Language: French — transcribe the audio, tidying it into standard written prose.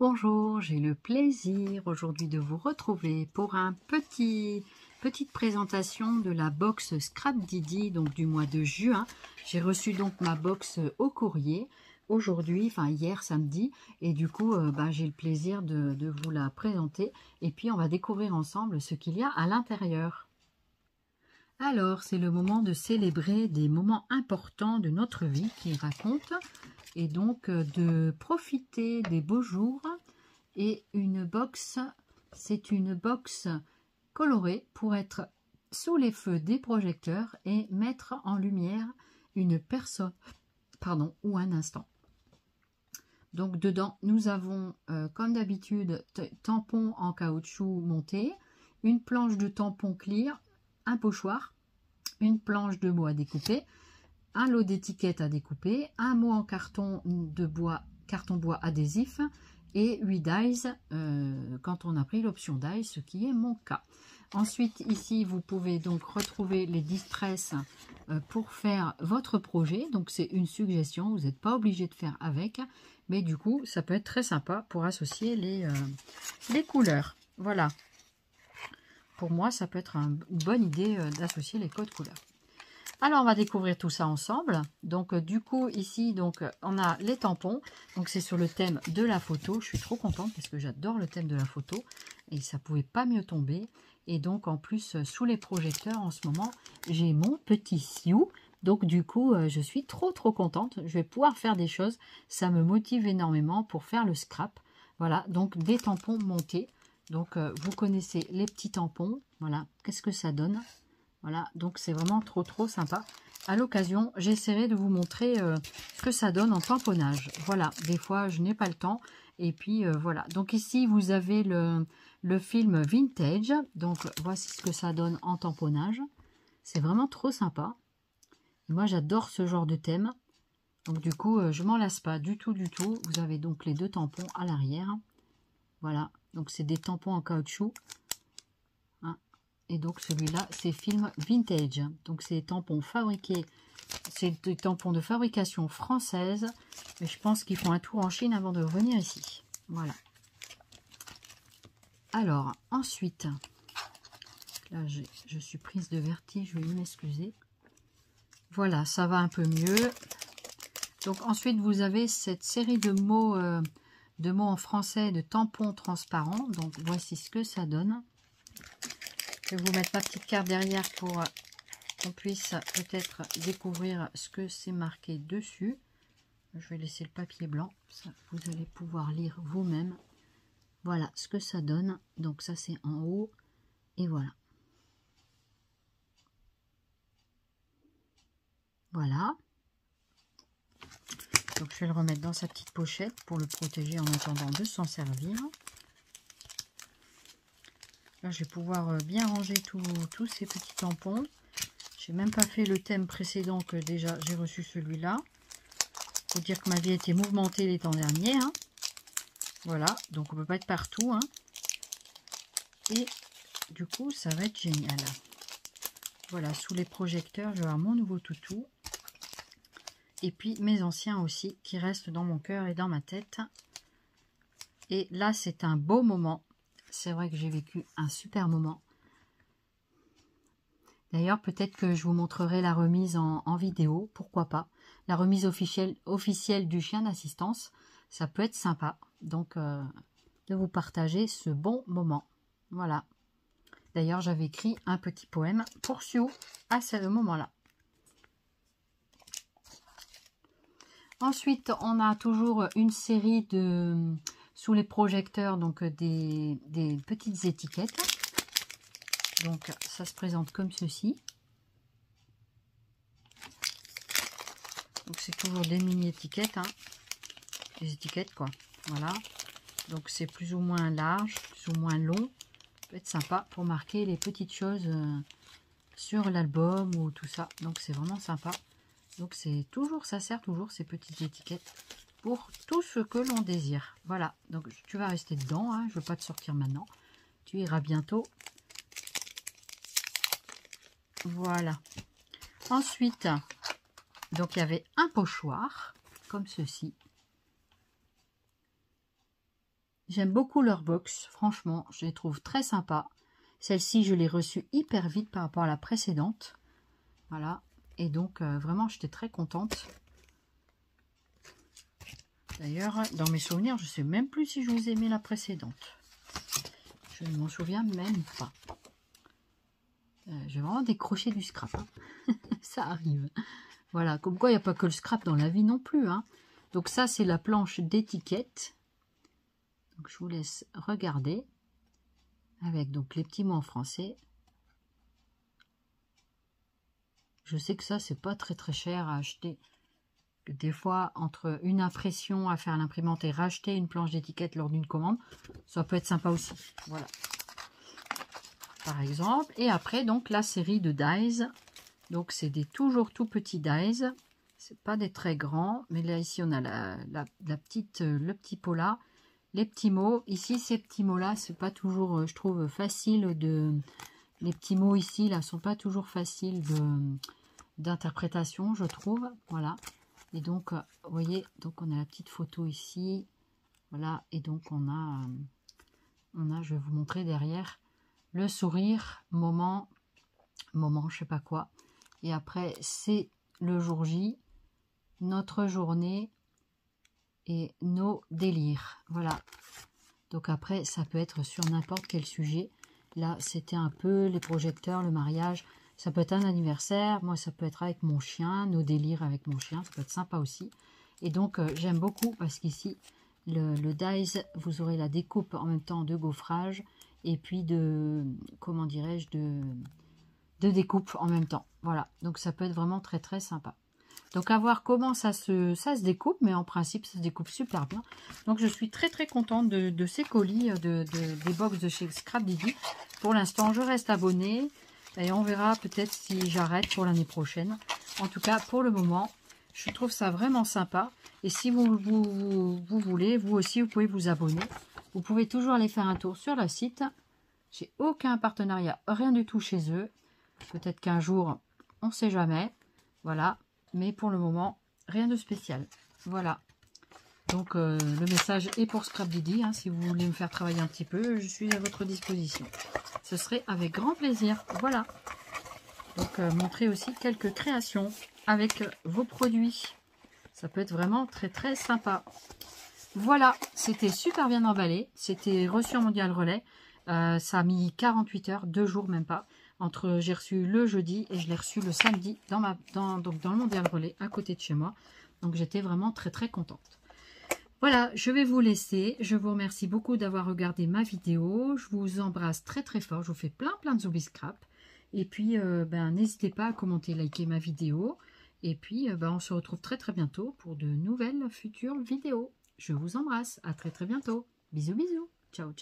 Bonjour, j'ai le plaisir aujourd'hui de vous retrouver pour petite présentation de la box Scrap Didi donc du mois de juin. J'ai reçu donc ma box au courrier aujourd'hui, enfin hier samedi, et du coup j'ai le plaisir de vous la présenter et puis on va découvrir ensemble ce qu'il y a à l'intérieur. Alors, c'est le moment de célébrer des moments importants de notre vie qui raconte et donc de profiter des beaux jours. Et une box, c'est une box colorée pour être sous les feux des projecteurs et mettre en lumière une personne, ou un instant. Donc dedans, nous avons, comme d'habitude, tampons en caoutchouc monté, une planche de tampons clear, un pochoir, une planche de bois à découper, un lot d'étiquettes à découper, un mot en carton bois adhésif et 8 dies quand on a pris l'option dies, ce qui est mon cas. Ensuite, ici, vous pouvez donc retrouver les distress pour faire votre projet. Donc, c'est une suggestion, vous n'êtes pas obligé de faire avec, mais du coup, ça peut être très sympa pour associer les couleurs. Voilà. Pour moi, ça peut être une bonne idée d'associer les codes couleurs. Alors, on va découvrir tout ça ensemble. Donc, du coup, ici, donc, on a les tampons. Donc, c'est sur le thème de la photo. Je suis trop contente parce que j'adore le thème de la photo. Et ça ne pouvait pas mieux tomber. Et donc, en plus, sous les projecteurs, en ce moment, j'ai mon petit Sioux. Donc, du coup, je suis trop contente. Je vais pouvoir faire des choses. Ça me motive énormément pour faire le scrap. Voilà, donc des tampons montés. Donc, vous connaissez les petits tampons. Voilà, qu'est-ce que ça donne? Voilà, donc c'est vraiment trop sympa. À l'occasion, j'essaierai de vous montrer ce que ça donne en tamponnage. Voilà, des fois, je n'ai pas le temps. Et puis, voilà. Donc ici, vous avez le film Vintage. Donc, voici ce que ça donne en tamponnage. C'est vraiment trop sympa. Moi, j'adore ce genre de thème. Donc, du coup, je m'en lasse pas du tout. Vous avez donc les deux tampons à l'arrière. Voilà, donc c'est des tampons en caoutchouc. Et donc celui-là, c'est film vintage. Donc c'est des tampons fabriqués, c'est des tampons de fabrication française. Mais je pense qu'ils font un tour en Chine avant de revenir ici. Voilà. Alors, ensuite, là je suis prise de vertige, je vais m'excuser. Voilà, ça va un peu mieux. Donc ensuite, vous avez cette série de mots en français, de tampons transparents. Donc voici ce que ça donne. Je vais vous mettre ma petite carte derrière pour qu'on puisse peut-être découvrir ce que c'est marqué dessus. Je vais laisser le papier blanc, ça vous allez pouvoir lire vous-même. Voilà ce que ça donne. Donc ça c'est en haut et voilà. Voilà. Donc je vais le remettre dans sa petite pochette pour le protéger en attendant de s'en servir. Là, je vais pouvoir bien ranger tous ces petits tampons. J'ai même pas fait le thème précédent que déjà j'ai reçu celui-là. Faut dire que ma vie a été mouvementée les temps derniers. Hein. Voilà, donc on peut pas être partout. Hein. Et du coup, ça va être génial. Voilà, sous les projecteurs, je vais avoir mon nouveau toutou. Et puis mes anciens aussi, qui restent dans mon cœur et dans ma tête. Et là, c'est un beau moment. C'est vrai que j'ai vécu un super moment. D'ailleurs, peut-être que je vous montrerai la remise en vidéo, pourquoi pas. La remise officielle du chien d'assistance, ça peut être sympa. Donc, de vous partager ce bon moment. Voilà. D'ailleurs, j'avais écrit un petit poème pour Sioux à ce moment-là. Ensuite, on a toujours une série de... sous les projecteurs, donc des petites étiquettes. Donc ça se présente comme ceci. Donc c'est toujours des mini étiquettes, hein. Des étiquettes quoi. Voilà. Donc c'est plus ou moins large, plus ou moins long. Ça peut être sympa pour marquer les petites choses sur l'album ou tout ça. Donc c'est vraiment sympa. Donc c'est toujours, ça sert toujours ces petites étiquettes pour tout ce que l'on désire. Voilà, donc tu vas rester dedans, hein. Je ne veux pas te sortir maintenant. Tu iras bientôt. Voilà. Ensuite, donc il y avait un pochoir, comme ceci. J'aime beaucoup leur box, franchement, je les trouve très sympas. Celle-ci, je l'ai reçue hyper vite par rapport à la précédente. Voilà, et donc vraiment, j'étais très contente. D'ailleurs, dans mes souvenirs, je ne sais même plus si je vous ai aimé la précédente. Je ne m'en souviens même pas. J'ai vraiment décroché du scrap. Hein. Ça arrive. Voilà, comme quoi il n'y a pas que le scrap dans la vie non plus. Hein. Donc ça, c'est la planche d'étiquette. Donc je vous laisse regarder. Avec donc les petits mots en français. Je sais que ça, c'est pas très cher à acheter. Des fois, entre une impression à faire à l'imprimante et racheter une planche d'étiquette lors d'une commande, ça peut être sympa aussi. Voilà. Par exemple. Et après, donc, la série de dies. Donc, c'est des toujours tout petits dies. C'est pas des très grands. Mais là, ici, on a le petit pot là. Les petits mots. Ici, ces petits mots-là, c'est pas toujours, je trouve, facile de... Les petits mots ici, là, sont pas toujours faciles d'interprétation, je trouve. Voilà. Et donc, vous voyez, donc on a la petite photo ici. Voilà. Et donc, on a, je vais vous montrer derrière, le sourire, moment, je sais pas quoi. Et après, c'est le jour J, notre journée et nos délires. Voilà. Donc après, ça peut être sur n'importe quel sujet. Là, c'était un peu les projecteurs, le mariage. Ça peut être un anniversaire. Moi, ça peut être avec mon chien, nos délires avec mon chien. Ça peut être sympa aussi. Et donc, j'aime beaucoup parce qu'ici, le dies, vous aurez la découpe en même temps de gaufrage et puis de, comment dirais-je, de découpe en même temps. Voilà. Donc, ça peut être vraiment très sympa. Donc, à voir comment ça se découpe, mais en principe, ça se découpe super bien. Donc, je suis très contente de ces colis, des box de chez Scrap Didi. Pour l'instant, je reste abonnée et on verra peut-être si j'arrête pour l'année prochaine. En tout cas, pour le moment, je trouve ça vraiment sympa. Et si vous voulez, vous aussi, vous pouvez vous abonner. Vous pouvez toujours aller faire un tour sur le site. J'ai aucun partenariat, rien du tout chez eux. Peut-être qu'un jour, on ne sait jamais. Voilà. Mais pour le moment, rien de spécial. Voilà. Donc, le message est pour Scrap Didi. Hein, si vous voulez me faire travailler un petit peu, je suis à votre disposition. Ce serait avec grand plaisir. Voilà. Donc, montrer aussi quelques créations avec vos produits. Ça peut être vraiment très sympa. Voilà. C'était super bien emballé. C'était reçu en Mondial Relais. Ça a mis 48 heures, 2 jours même pas. J'ai reçu le jeudi et je l'ai reçu le samedi dans le Mondial Relais à côté de chez moi. Donc j'étais vraiment très contente. Voilà, je vais vous laisser. Je vous remercie beaucoup d'avoir regardé ma vidéo. Je vous embrasse très fort. Je vous fais plein de zombies scrap. Et puis, n'hésitez pas à commenter, liker ma vidéo. Et puis, on se retrouve très bientôt pour de nouvelles futures vidéos. Je vous embrasse. À très bientôt. Bisous. Ciao.